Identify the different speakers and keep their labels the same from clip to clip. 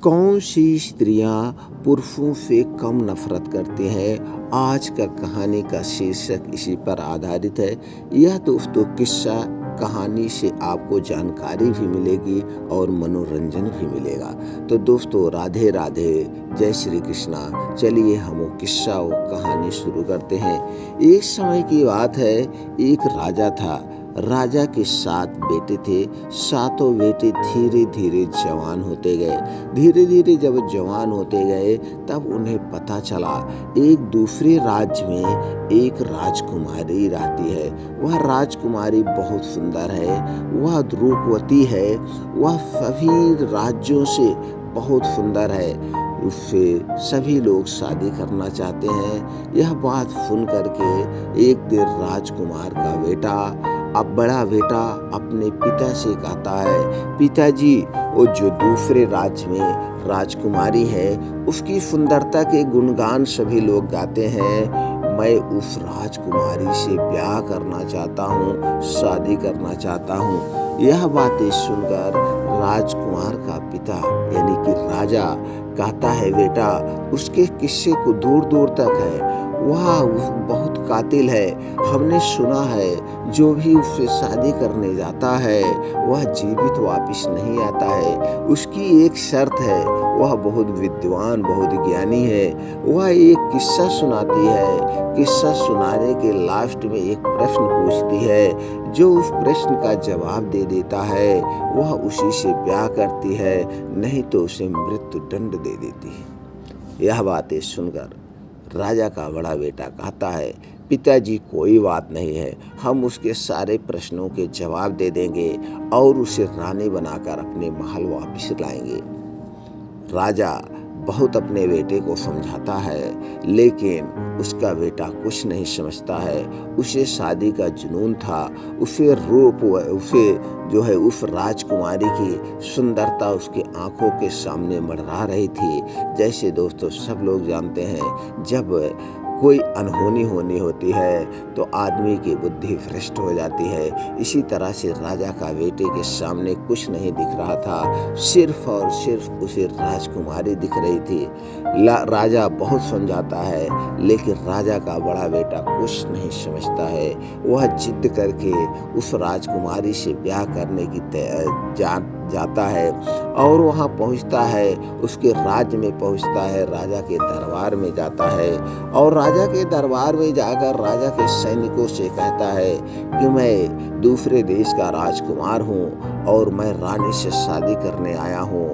Speaker 1: कौन सी स्त्रियां पुरुषों से कम नफरत करती हैं? आज का कहानी का शीर्षक इसी पर आधारित है। यह दोस्तों किस्सा कहानी से आपको जानकारी भी मिलेगी और मनोरंजन भी मिलेगा। तो दोस्तों राधे राधे, जय श्री कृष्णा। चलिए हम वो किस्सा वो कहानी शुरू करते हैं। एक समय की बात है, एक राजा था। राजा के 7 बेटे थे। सातों बेटे धीरे धीरे जवान होते गए। धीरे धीरे जब जवान होते गए तब उन्हें पता चला एक दूसरे राज्य में एक राजकुमारी रहती है। वह राजकुमारी बहुत सुंदर है, वह रूपवती है, वह सभी राज्यों से बहुत सुंदर है। उससे सभी लोग शादी करना चाहते हैं। यह बात सुन करके एक दिन राजकुमार का बेटा, अब बड़ा बेटा, अपने पिता से कहता है, पिताजी वो जो दूसरे राज्य में राजकुमारी है उसकी सुंदरता के गुणगान सभी लोग गाते हैं। मैं उस राजकुमारी से ब्याह करना चाहता हूँ, शादी करना चाहता हूँ। यह बातें सुनकर राजकुमार का पिता यानी कि राजा कहता है, बेटा उसके किस्से को दूर दूर तक है, वह बहुत कातिल है। हमने सुना है जो भी उससे शादी करने जाता है वह जीवित वापस नहीं आता है। उसकी एक शर्त है, वह बहुत विद्वान, बहुत ज्ञानी है। वह एक किस्सा सुनाती है। किस्सा सुनाने के लास्ट में एक प्रश्न पूछती है। जो उस प्रश्न का जवाब दे देता है वह उसी से ब्याह करती है, नहीं तो उसे मृत्यु दंड दे देती है। यह बातें सुनकर राजा का बड़ा बेटा कहता है, पिताजी कोई बात नहीं है, हम उसके सारे प्रश्नों के जवाब दे देंगे और उसे रानी बनाकर अपने महल वापस लाएंगे। राजा बहुत अपने बेटे को समझाता है, लेकिन उसका बेटा कुछ नहीं समझता है। उसे शादी का जुनून था, उसे जो है उस राजकुमारी की सुंदरता उसकी आंखों के सामने मंडरा रही थी। जैसे दोस्तों सब लोग जानते हैं, जब कोई अनहोनी होनी होती है तो आदमी की बुद्धि भ्रष्ट हो जाती है। इसी तरह से राजा का बेटे के सामने कुछ नहीं दिख रहा था, सिर्फ और सिर्फ उसे राजकुमारी दिख रही थी। राजा बहुत समझाता है, लेकिन राजा का बड़ा बेटा कुछ नहीं समझता है। वह जिद करके उस राजकुमारी से ब्याह करने की जाता है और वहाँ पहुँचता है, उसके राज्य में पहुँचता है, राजा के दरबार में जाता है और राजा के दरबार में जाकर राजा के सैनिकों से कहता है कि मैं दूसरे देश का राजकुमार हूँ और मैं रानी से शादी करने आया हूँ।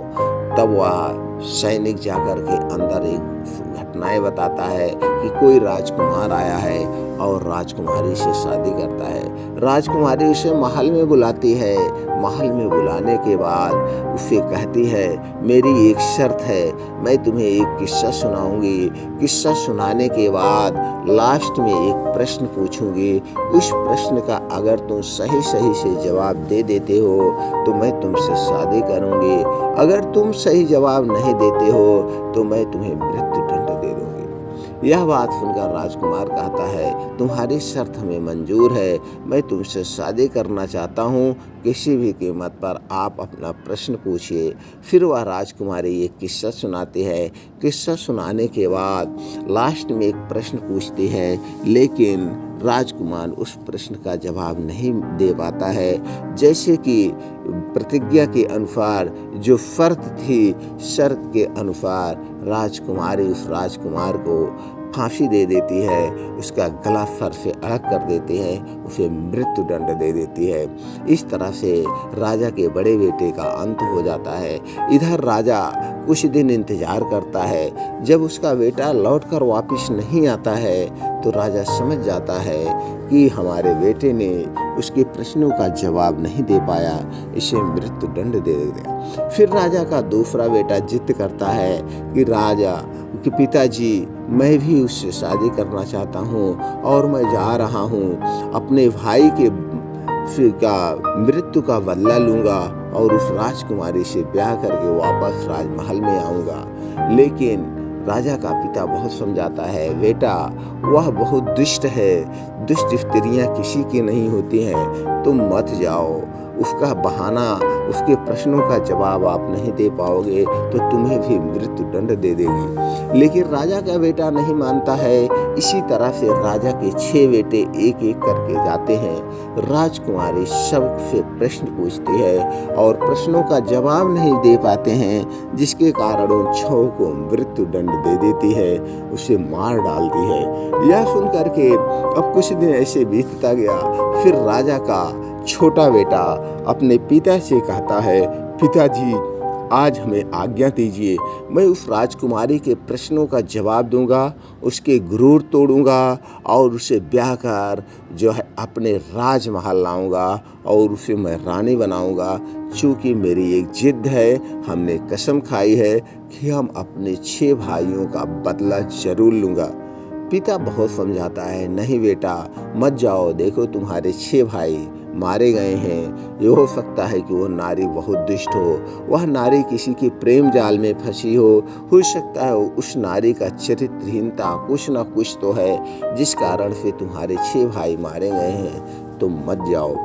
Speaker 1: तब वह सैनिक जाकर के अंदर एक घटनाएं बताता है कि कोई राजकुमार आया है और राजकुमारी से शादी करता है। राजकुमारी उसे महल में बुलाती है। महल में बुलाने के बाद उसे कहती है, मेरी एक शर्त है, मैं तुम्हें एक किस्सा सुनाऊंगी। किस्सा सुनाने के बाद लास्ट में एक प्रश्न पूछूंगी। उस प्रश्न का अगर तुम सही सही से जवाब दे देते हो तो मैं तुमसे शादी करूंगी। अगर तुम सही जवाब नहीं देते हो तो मैं तुम्हें मृत्यु दंड दे दूंगी। यह बात सुनकर राजकुमार कहता है, तुम्हारी शर्त हमें मंजूर है, मैं तुमसे शादी करना चाहता हूँ, किसी भी कीमत पर आप अपना प्रश्न पूछिए। फिर वह राजकुमारी एक किस्सा सुनाती है। किस्सा सुनाने के बाद लास्ट में एक प्रश्न पूछती है, लेकिन राजकुमार उस प्रश्न का जवाब नहीं दे पाता है। जैसे कि प्रतिज्ञा के अनुसार जो शर्त थी, शर्त के अनुसार राजकुमारी उस राजकुमार को फांसी दे देती है, उसका गला सर से अलग कर देती है, उसे मृत्यु दंड दे देती है। इस तरह से राजा के बड़े बेटे का अंत हो जाता है। इधर राजा कुछ दिन इंतजार करता है। जब उसका बेटा लौटकर वापस नहीं आता है तो राजा समझ जाता है कि हमारे बेटे ने उसके प्रश्नों का जवाब नहीं दे पाया, इसे मृत्यु दंड दे दिया। फिर राजा का दूसरा बेटा जिद करता है कि पिताजी मैं भी उससे शादी करना चाहता हूँ और मैं जा रहा हूँ, अपने भाई के मृत्यु का बदला लूँगा और उस राजकुमारी से ब्याह करके वापस राजमहल में आऊँगा। लेकिन राजा का पिता बहुत समझाता है, बेटा वह बहुत दुष्ट है, दुष्ट स्त्रियां किसी की नहीं होती हैं, तुम मत जाओ। उसका बहाना, उसके प्रश्नों का जवाब आप नहीं दे पाओगे तो तुम्हें भी मृत्यु दंड दे देगी। लेकिन राजा का बेटा नहीं मानता है। इसी तरह से राजा के 6 बेटे एक एक करके जाते हैं। राजकुमारी सबसे प्रश्न पूछती है और प्रश्नों का जवाब नहीं दे पाते हैं, जिसके कारण उन 6 को मृत्यु दंड दे देती है, उसे मार डालती है। यह सुन करके अब कुछ दिन ऐसे बीतता गया। फिर राजा का छोटा बेटा अपने पिता से कहता है, पिताजी आज हमें आज्ञा दीजिए, मैं उस राजकुमारी के प्रश्नों का जवाब दूंगा, उसके गुरूर तोड़ूंगा और उसे ब्याह कर जो है अपने राजमहल लाऊंगा और उसे मैं रानी बनाऊंगा। चूँकि मेरी एक जिद है, हमने कसम खाई है कि हम अपने 6 भाइयों का बदला जरूर लूँगा। पिता बहुत समझाता है, नहीं बेटा मत जाओ, देखो तुम्हारे 6 भाई मारे गए हैं। ये हो सकता है कि वो नारी बहुत दुष्ट हो, वह नारी किसी की प्रेम जाल में फंसी हो सकता है उस नारी का चरित्रहीनता कुछ न कुछ तो है, जिस कारण से तुम्हारे 6 भाई मारे गए हैं, तुम मत जाओ।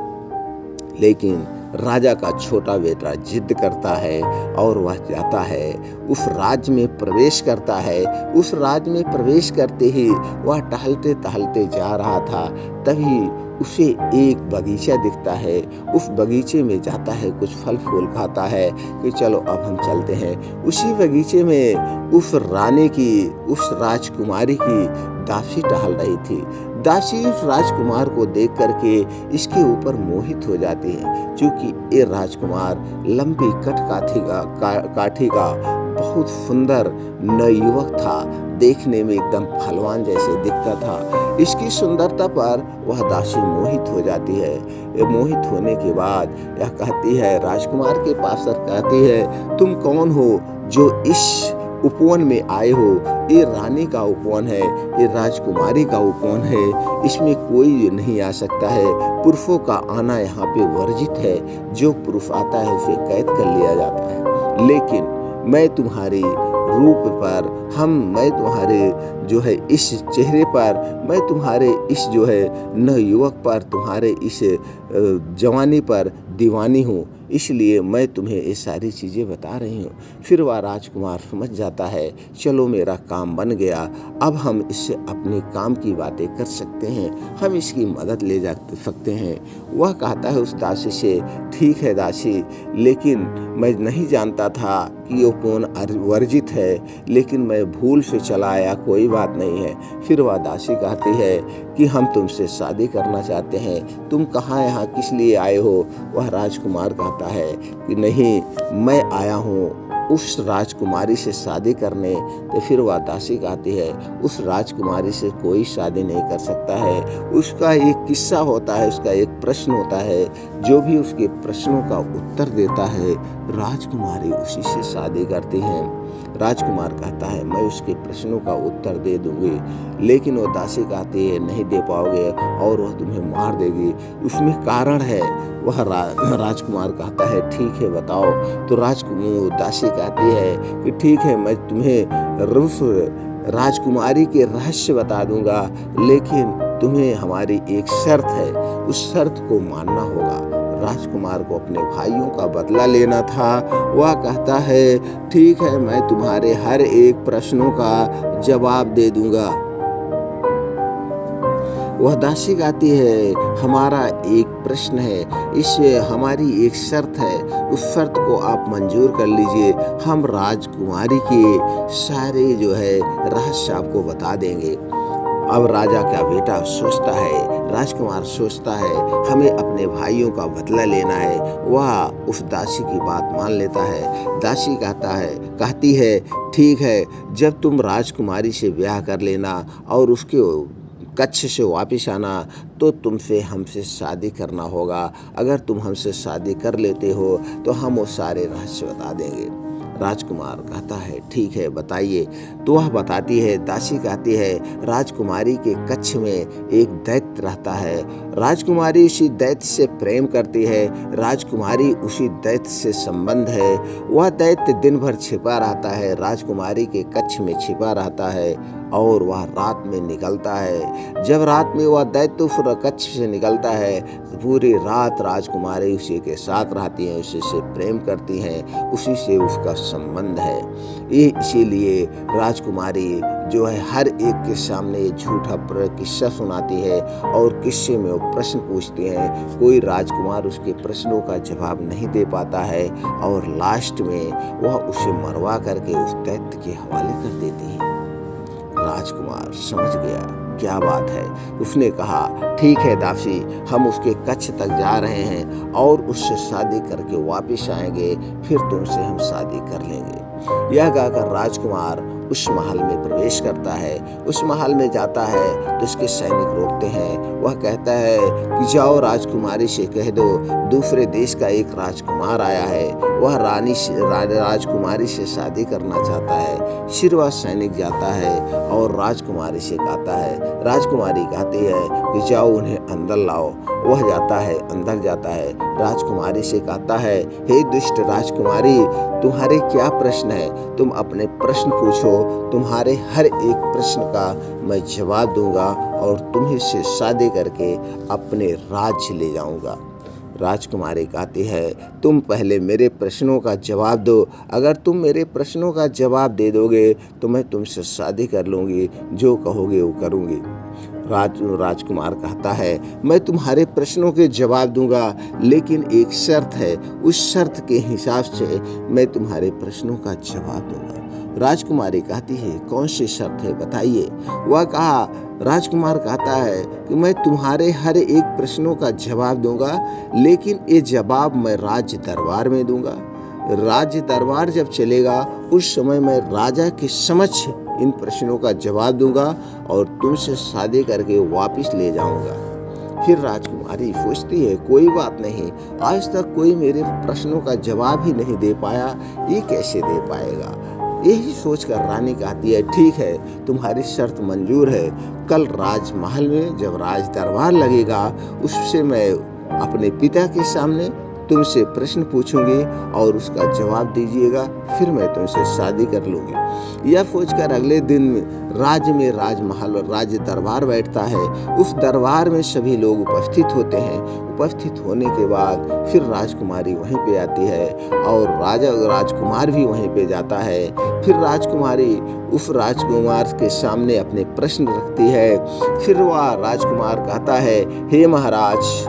Speaker 1: लेकिन राजा का छोटा बेटा जिद करता है और वह जाता है, उस राज्य में प्रवेश करता है। उस राज्य में प्रवेश करते ही वह टहलते टहलते जा रहा था, तभी उसे एक बगीचा दिखता है। उस बगीचे में जाता है, कुछ फल फूल खाता है कि चलो अब हम चलते हैं। उसी बगीचे में उस रानी की, उस राजकुमारी की दासी टहल रही थी। दासी उस राजकुमार को देख करके इसके ऊपर मोहित हो जाती है, क्योंकि ये राजकुमार लंबी काठी का बहुत सुंदर नवयुवक था, देखने में एकदम पहलवान जैसे दिखता था। इसकी सुंदरता पर वह दासी मोहित हो जाती है। ये मोहित होने के बाद यह कहती है, राजकुमार के पास कहती है, तुम कौन हो जो इस उपवन में आए हो? ये रानी का उपवन है, ये राजकुमारी का उपवन है, इसमें कोई नहीं आ सकता है। पुरुषों का आना यहाँ पे वर्जित है, जो पुरुष आता है उसे कैद कर लिया जाता है। लेकिन मैं तुम्हारी रूप पर, मैं तुम्हारे जो है इस चेहरे पर, मैं तुम्हारे इस जो है नवयुवक पर, तुम्हारे इस जवानी पर दीवानी हूँ, इसलिए मैं तुम्हें ये सारी चीज़ें बता रही हूँ। फिर वह राजकुमार समझ जाता है, चलो मेरा काम बन गया, अब हम इससे अपने काम की बातें कर सकते हैं, हम इसकी मदद ले जा सकते हैं। वह कहता है उस दासी से, ठीक है दासी, लेकिन मैं नहीं जानता था कि ये कौन वर्जित है, लेकिन मैं भूल से चला आया, कोई बात नहीं है। फिर वह दासी कहती है कि हम तुमसे शादी करना चाहते हैं, तुम कहाँ यहाँ किस लिए आए हो? वह राजकुमार कहता है कि नहीं, मैं आया हूँ उस राजकुमारी से शादी करने। तो फिर वह दासी कहती है, उस राजकुमारी से कोई शादी नहीं कर सकता है, उसका एक किस्सा होता है, उसका एक प्रश्न होता है, जो भी उसके प्रश्नों का उत्तर देता है राजकुमारी उसी से शादी करती हैं। राजकुमार कहता है, मैं उसके प्रश्नों का उत्तर दे दूंगी, लेकिन वो दासी कहती है नहीं दे पाओगे और वह तुम्हें मार देगी, उसमें कारण है। वह राजकुमार कहता है ठीक है बताओ। तो दासी कहती है कि ठीक है, मैं तुम्हें रूस राजकुमारी के रहस्य बता दूंगा, लेकिन तुम्हें हमारी एक शर्त है, उस शर्त को मानना होगा। राजकुमार को अपने भाइयों का बदला लेना था। वह कहता है ठीक है, मैं तुम्हारे हर एक प्रश्नों का जवाब दे दूंगा। वह दासी कहती है, हमारा एक प्रश्न है, हमारी एक शर्त है, उस शर्त को आप मंजूर कर लीजिए, हम राजकुमारी के सारे जो है रहस्य आपको बता देंगे। अब राजा का बेटा सोचता है, राजकुमार सोचता है, हमें अपने भाइयों का बदला लेना है। वह उस दासी की बात मान लेता है। दासी कहती है ठीक है, जब तुम राजकुमारी से ब्याह कर लेना और उसके कच्छ से वापस आना, तो तुमसे हमसे शादी करना होगा। अगर तुम हमसे शादी कर लेते हो तो हम वो सारे रहस्य बता देंगे। राजकुमार कहता है ठीक है बताइए। तो वह बताती है। दासी कहती है, राजकुमारी के कच्छ में एक दैत्य रहता है, राजकुमारी उसी दैत्य से प्रेम करती है, राजकुमारी उसी दैत्य से संबंध है। वह दैत्य दिन भर छिपा रहता है, राजकुमारी के कच्छ में छिपा रहता है और वह रात में निकलता है। जब रात में वह दैत्यपुर कक्ष से निकलता है तो पूरी रात राजकुमारी उसी के साथ रहती हैं, उसी से प्रेम करती हैं, उसी से उसका संबंध है। ये इसीलिए राजकुमारी जो है हर एक के सामने झूठा किस्सा सुनाती है और किस्से में वो प्रश्न पूछती हैं। कोई राजकुमार उसके प्रश्नों का जवाब नहीं दे पाता है और लास्ट में वह उसे मरवा करके उस दैत्य के हवाले कर देती है। राजकुमार समझ गया क्या बात है। उसने कहा, ठीक है दासी, हम उसके कक्ष तक जा रहे हैं और उससे शादी करके वापस आएंगे, फिर तुमसे हम शादी कर लेंगे। यह कहकर राजकुमार उस महल में प्रवेश करता है। उस महल में जाता है तो उसके सैनिक रोकते हैं। वह कहता है कि जाओ राजकुमारी से कह दो दूसरे देश का एक राजकुमार आया है, वह राजकुमारी से शादी करना चाहता है। फिर वह सैनिक जाता है और राजकुमारी से कहता है, राजकुमारी कहती है कि जाओ उन्हें अंदर लाओ। वह जाता है, अंदर जाता है, राजकुमारी से कहता है, हे दुष्ट राजकुमारी, तुम्हारे क्या प्रश्न है? तुम अपने प्रश्न पूछो, तुम्हारे हर एक प्रश्न का मैं जवाब दूंगा और तुम्हें से शादी करके अपने राज्य ले जाऊंगा। राजकुमारी कहती है, तुम पहले मेरे प्रश्नों का जवाब दो। अगर तुम मेरे प्रश्नों का जवाब दे दोगे तो मैं तुमसे शादी कर लूँगी, जो कहोगे वो करूँगी। राजकुमार कहता है, मैं तुम्हारे प्रश्नों के जवाब दूंगा, लेकिन एक शर्त है, उस शर्त के हिसाब से मैं तुम्हारे प्रश्नों का जवाब दूंगा। राजकुमारी कहती है, कौन सी शर्त है बताइए। वह कहा, राजकुमार कहता है कि मैं तुम्हारे हर एक प्रश्नों का जवाब दूंगा, लेकिन ये जवाब मैं राज्य दरबार में दूंगा। राज्य दरबार जब चलेगा उस समय मैं राजा के समक्ष इन प्रश्नों का जवाब दूंगा और तुमसे शादी करके वापस ले जाऊंगा। फिर राजकुमारी सोचती है, कोई बात नहीं, आज तक कोई मेरे प्रश्नों का जवाब ही नहीं दे पाया, ये कैसे दे पाएगा। यही सोचकर रानी कहती है, ठीक है, तुम्हारी शर्त मंजूर है। कल राजमहल में जब राज दरबार लगेगा उससे मैं अपने पिता के सामने तुमसे प्रश्न पूछूंगी और उसका जवाब दीजिएगा, फिर मैं तुमसे शादी कर लूंगी। यह सोचकर अगले दिन राज्य में राजमहल और राज्य दरबार बैठता है। उस दरबार में सभी लोग उपस्थित होते हैं। उपस्थित होने के बाद फिर राजकुमारी वहीं पे आती है और राजकुमार भी वहीं पे जाता है। फिर राजकुमारी उस राजकुमार के सामने अपने प्रश्न रखती है। फिर वह राजकुमार कहता है, हे महाराज,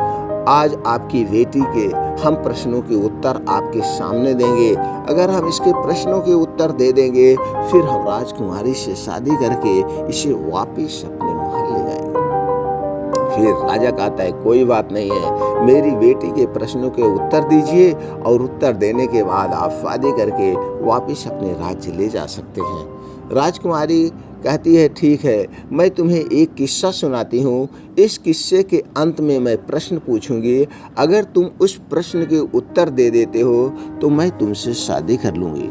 Speaker 1: आज आपकी बेटी के हम प्रश्नों के उत्तर आपके सामने देंगे। अगर हम इसके प्रश्नों के उत्तर दे देंगे फिर हम राजकुमारी से शादी करके इसे वापस अपने महल ले जाएंगे। फिर राजा कहता है, कोई बात नहीं है, मेरी बेटी के प्रश्नों के उत्तर दीजिए और उत्तर देने के बाद आप शादी करके वापस अपने राज्य ले जा सकते हैं। राजकुमारी कहती है, ठीक है, मैं तुम्हें एक किस्सा सुनाती हूँ। इस किस्से के अंत में मैं प्रश्न पूछूंगी। अगर तुम उस प्रश्न के उत्तर दे देते हो तो मैं तुमसे शादी कर लूँगी।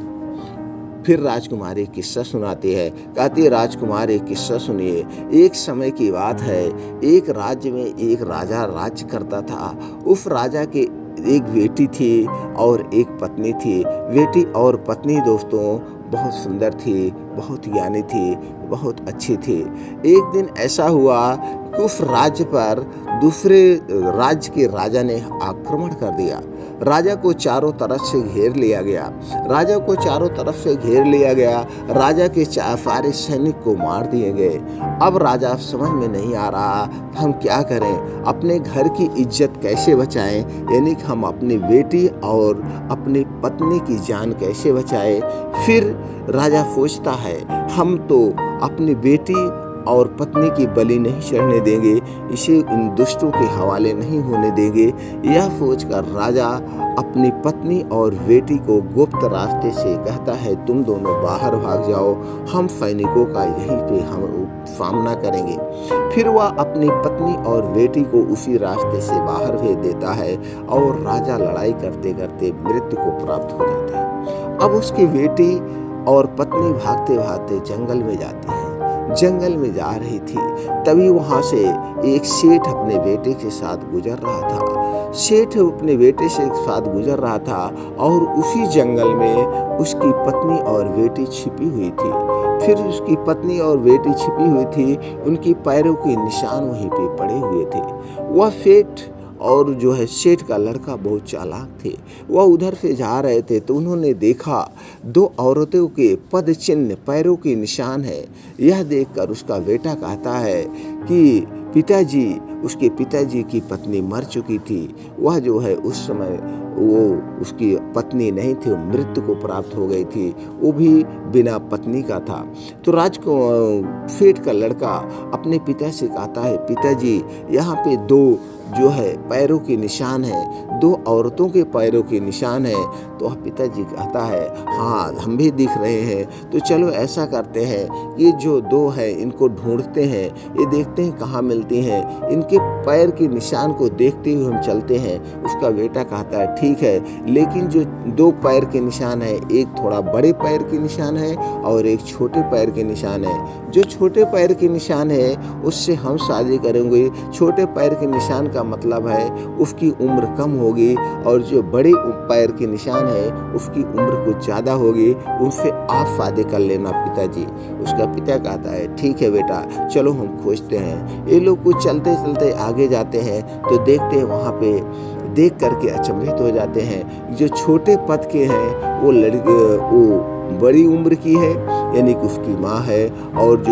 Speaker 1: फिर राजकुमारी किस्सा सुनाती है। कहती है, राजकुमार एक किस्सा सुनिए। एक समय की बात है, एक राज्य में एक राजा राज्य करता था। उस राजा के एक बेटी थी और एक पत्नी थी। बेटी और पत्नी दोस्तों बहुत सुंदर थी, बहुत ज्ञानी थी, बहुत अच्छी थी। एक दिन ऐसा हुआ कि उस राज्य पर दूसरे राज्य के राजा ने आक्रमण कर दिया। राजा को चारों तरफ से घेर लिया गया। राजा को चारों तरफ से घेर लिया गया। राजा के सारे सैनिक को मार दिए गए। अब राजा समझ में नहीं आ रहा हम क्या करें, अपने घर की इज्जत कैसे बचाएं, यानी कि हम अपनी बेटी और अपनी पत्नी की जान कैसे बचाएं। फिर राजा सोचता है, हम तो अपनी बेटी और पत्नी की बलि नहीं चढ़ने देंगे, इसे इन दुष्टों के हवाले नहीं होने देंगे। यह सोचकर राजा अपनी पत्नी और बेटी को गुप्त रास्ते से कहता है, तुम दोनों बाहर भाग जाओ, हम सैनिकों का यहीं पे हम सामना करेंगे। फिर वह अपनी पत्नी और बेटी को उसी रास्ते से बाहर भेज देता है और राजा लड़ाई करते करते मृत्यु को प्राप्त हो जाता है। अब उसकी बेटी और पत्नी भागते भागते जंगल में जाती है। जंगल में जा रही थी, तभी वहां से एक सेठ अपने बेटे के साथ गुजर रहा था। सेठ अपने बेटे से साथ गुजर रहा था और उसी जंगल में उसकी पत्नी और बेटी छिपी हुई थी। फिर उसकी पत्नी और बेटी छिपी हुई थी, उनकी पैरों के निशान वहीं पे पड़े हुए थे। वह सेठ और जो है सेठ का लड़का बहुत चालाक थे। वह उधर से जा रहे थे तो उन्होंने देखा 2 औरतों के पद चिन्ह, पैरों के निशान है। यह देखकर उसका बेटा कहता है कि पिताजी, उसके पिताजी की पत्नी मर चुकी थी। वह जो है उस समय वो उसकी पत्नी नहीं थी, मृत्यु को प्राप्त हो गई थी, वो भी बिना पत्नी का था। तो सेठ का लड़का अपने पिता से कहता है, पिताजी यहाँ पे 2 जो है पैरों के निशान है, 2 औरतों के पैरों के निशान है। तो पिताजी कहता है, हाँ हम भी दिख रहे हैं, तो चलो ऐसा करते हैं, ये जो 2 है इनको ढूंढते हैं, ये देखते हैं कहाँ मिलती हैं, इनके पैर के निशान को देखते हुए हम चलते हैं। उसका बेटा कहता है ठीक है, लेकिन जो 2 पैर के निशान है, एक थोड़ा बड़े पैर के निशान है और एक छोटे पैर के निशान है। जो छोटे पैर के निशान है उससे हम शादी करेंगे। छोटे पैर के निशान का मतलब है उसकी उम्र कम होगी, और जो बड़े पैर के निशान है उसकी उम्र कुछ ज़्यादा होगी, उनसे आप शादी कर लेना पिताजी। उसका पिता कहता है ठीक है बेटा, चलो हम खोजते हैं। ये लोग कुछ चलते चलते आगे जाते हैं तो देखते हैं, वहाँ पे देख करके अचंभित हो जाते हैं। जो छोटे पद के हैं वो बड़ी उम्र की है, यानी कि उसकी माँ है, और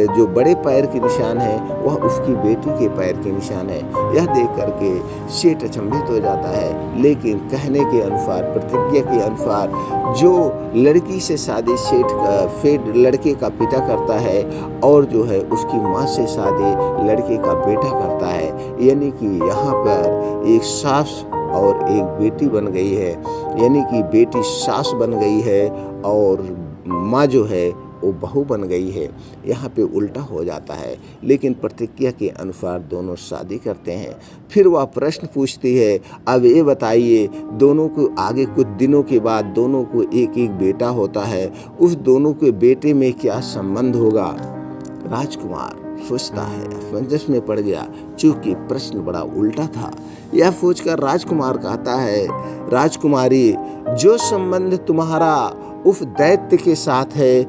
Speaker 1: जो बड़े पैर के निशान है वह उसकी बेटी के पैर के निशान है। यह देख करके सेठ अचंभित हो जाता है, लेकिन कहने के अनुसार, प्रतिज्ञा के अनुसार, जो लड़की से शादी सेठ लड़के का पिता करता है और जो है उसकी माँ से शादी लड़के का बेटा करता है, यानी कि यहाँ पर एक सास और एक बेटी बन गई है, यानी कि बेटी सास बन गई है और माँ जो है वो बहू बन गई है। यहाँ पे उल्टा हो जाता है, लेकिन प्रतिज्ञा के अनुसार दोनों शादी करते हैं। फिर वह प्रश्न पूछती है, अब ये बताइए, दोनों को आगे कुछ दिनों के बाद दोनों को एक एक बेटा होता है, उस दोनों के बेटे में क्या संबंध होगा? राजकुमार सोचता है, असमंजस में पड़ गया, चूंकि प्रश्न बड़ा उल्टा था। यह सोचकर राजकुमार कहता है, राजकुमारी, जो संबंध तुम्हारा उस दैत्य के साथ है,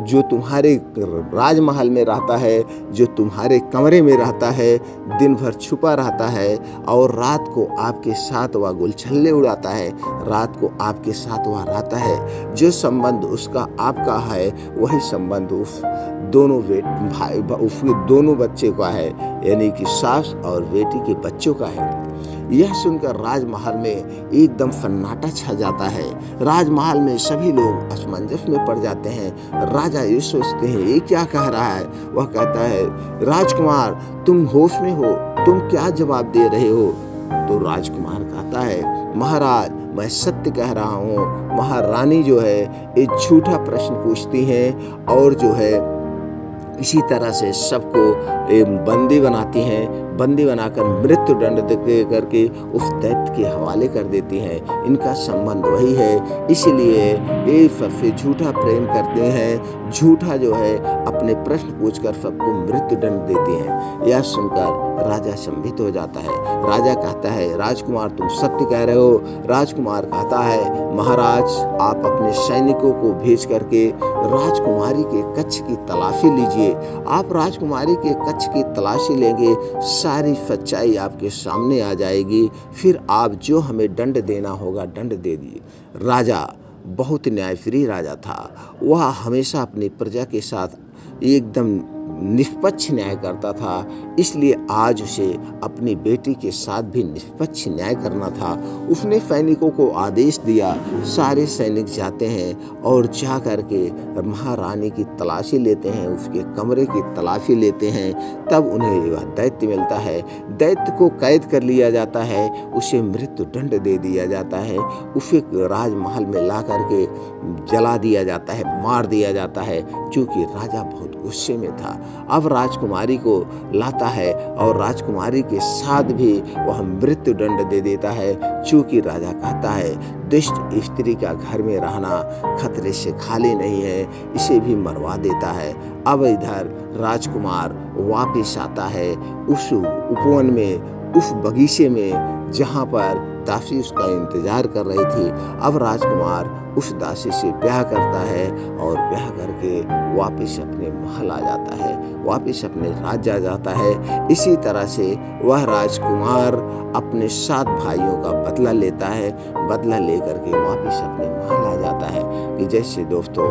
Speaker 1: जो तुम्हारे राजमहल में रहता है, जो तुम्हारे कमरे में रहता है, दिन भर छुपा रहता है और रात को आपके साथ वह गुलछल्ले उड़ाता है, रात को आपके साथ वह रहता है, जो संबंध उसका आपका है वही संबंध उस दोनों बच्चे का है, यानी कि सास और बेटी के बच्चों का है। यह सुनकर राजमहल में एकदम सन्नाटा छा जाता है। राजमहल में सभी लोग असमंजस में पड़ जाते हैं। राजा ये सोचते हैं, ये क्या कह रहा है? वह कहता है, राजकुमार तुम होश में हो, तुम क्या जवाब दे रहे हो? तो राजकुमार कहता है, महाराज मैं सत्य कह रहा हूँ। महारानी जो है एक झूठा प्रश्न पूछती हैं और जो है इसी तरह से सबको बंदी बनाती हैं, बंदी बनाकर मृत्यु दंड दे करके उस दैत्य के हवाले कर देती हैं। इनका संबंध वही है, इसलिए ये सबसे झूठा प्रेम करते हैं, झूठा जो है अपने प्रश्न पूछकर सबको मृत्यु दंड देती हैं। यह सुनकर राजा संभित हो जाता है। राजा कहता है, राजकुमार तुम सत्य कह रहे हो। राजकुमार कहता है, महाराज आप अपने सैनिकों को भेज करके राजकुमारी के कक्ष की तलाशी लीजिए। आप राजकुमारी के कक्ष की तलाशी लेंगे, सारी सच्चाई आपके सामने आ जाएगी, फिर आप जो हमें दंड देना होगा दंड दे दीजिए। राजा बहुत न्यायप्रिय राजा था। वह हमेशा अपनी प्रजा के साथ एकदम निष्पक्ष न्याय करता था, इसलिए आज उसे अपनी बेटी के साथ भी निष्पक्ष न्याय करना था। उसने सैनिकों को आदेश दिया, सारे सैनिक जाते हैं और जा करके महारानी की तलाशी लेते हैं, उसके कमरे की तलाशी लेते हैं। तब उन्हें वह दैत्य मिलता है। दैत्य को कैद कर लिया जाता है, उसे मृत्यु दंड दे दिया जाता है, उसे राजमहल में ला करके जला दिया जाता है, मार दिया जाता है, क्योंकि राजा बहुत गुस्से में था। अब राजकुमारी को लाता है और राजकुमारी के साथ भी वह मृत्यु दंड दे देता है, क्योंकि राजा कहता है दुष्ट स्त्री का घर में रहना खतरे से खाली नहीं है, इसे भी मरवा देता है। अब इधर राजकुमार वापिस आता है उस उपवन में, उस बगीचे में जहाँ पर दासी उसका इंतजार कर रही थी। अब राजकुमार उस दासी से ब्याह करता है और ब्याह करके वापस अपने महल आ जाता है, वापस अपने राज्य आ जाता है। इसी तरह से वह राजकुमार अपने 7 भाइयों का बदला लेता है, बदला लेकर के वापस अपने महल आ जाता है। कि जैसे दोस्तों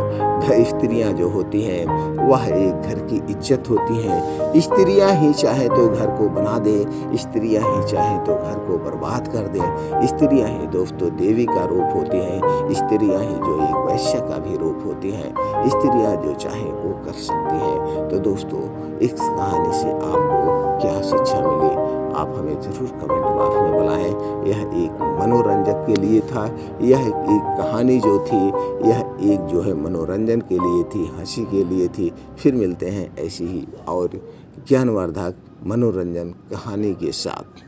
Speaker 1: स्त्रियां जो होती हैं वह एक घर की इज्जत होती हैं। स्त्रियां ही चाहे तो घर को बना दे, स्त्रियां ही चाहे तो घर को बर्बाद कर दे। स्त्रियां ही दोस्तों देवी का रूप होती हैं, स्त्रियां ही जो एक वैश्य का भी रूप होती हैं। स्त्रियां जो चाहे वो कर सकती हैं। तो दोस्तों इस कहानी से आपको क्या शिक्षा मिली, आप हमें ज़रूर कमेंट बॉक्स में बताएं। यह एक मनोरंजक के लिए था, यह एक कहानी जो थी यह एक जो है मनोरंजन के लिए थी, हंसी के लिए थी। फिर मिलते हैं ऐसी ही और ज्ञानवर्धक मनोरंजन कहानी के साथ।